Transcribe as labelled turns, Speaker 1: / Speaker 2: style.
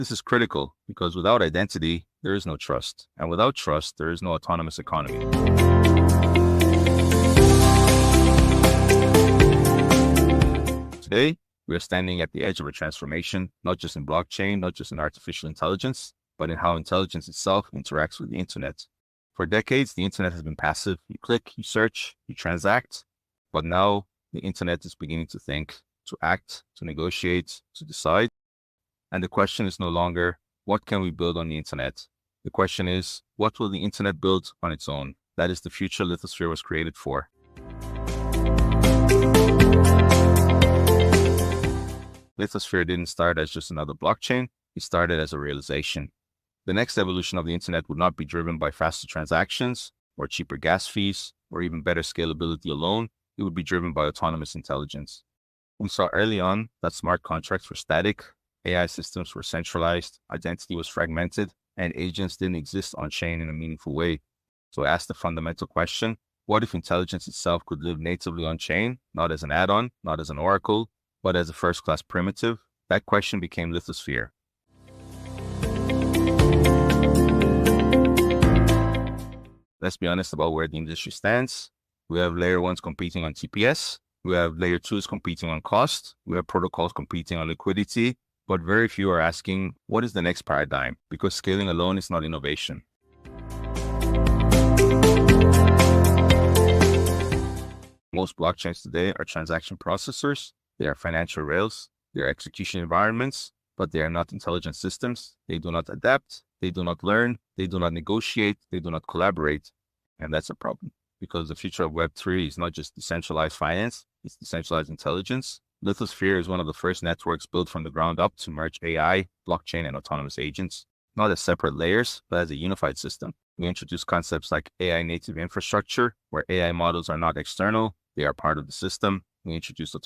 Speaker 1: This is critical because without identity, there is no trust. And without trust, there is no autonomous economy. Today, we are standing at the edge of a transformation, not just in blockchain, not just in artificial intelligence, but in how intelligence itself interacts with the internet. For decades, the internet has been passive. You click, you search, you transact. But now the internet is beginning to think, to act, to negotiate, to decide. And the question is no longer, what can we build on the internet? The question is, what will the internet build on its own? That is the future Lithosphere was created for. Lithosphere didn't start as just another blockchain. It started as a realization. The next evolution of the internet would not be driven by faster transactions or cheaper gas fees or even better scalability alone. It would be driven by autonomous intelligence. We saw early on that smart contracts were static, AI systems were centralized, identity was fragmented, and agents didn't exist on-chain in a meaningful way. So I asked the fundamental question, what if intelligence itself could live natively on-chain, not as an add-on, not as an oracle, but as a first-class primitive? That question became Lithosphere. Let's be honest about where the industry stands. We have layer 1s competing on TPS. We have layer 2s competing on cost. We have protocols competing on liquidity. But very few are asking, what is the next paradigm? Because scaling alone is not innovation. Most blockchains today are transaction processors. They are financial rails. They are execution environments, but they are not intelligent systems. They do not adapt. They do not learn. They do not negotiate. They do not collaborate. And that's a problem because the future of Web3 is not just decentralized finance. It's decentralized intelligence. Lithosphere is one of the first networks built from the ground up to merge AI, blockchain, and autonomous agents, not as separate layers, but as a unified system. We introduce concepts like AI native infrastructure, where AI models are not external, they are part of the system. We introduced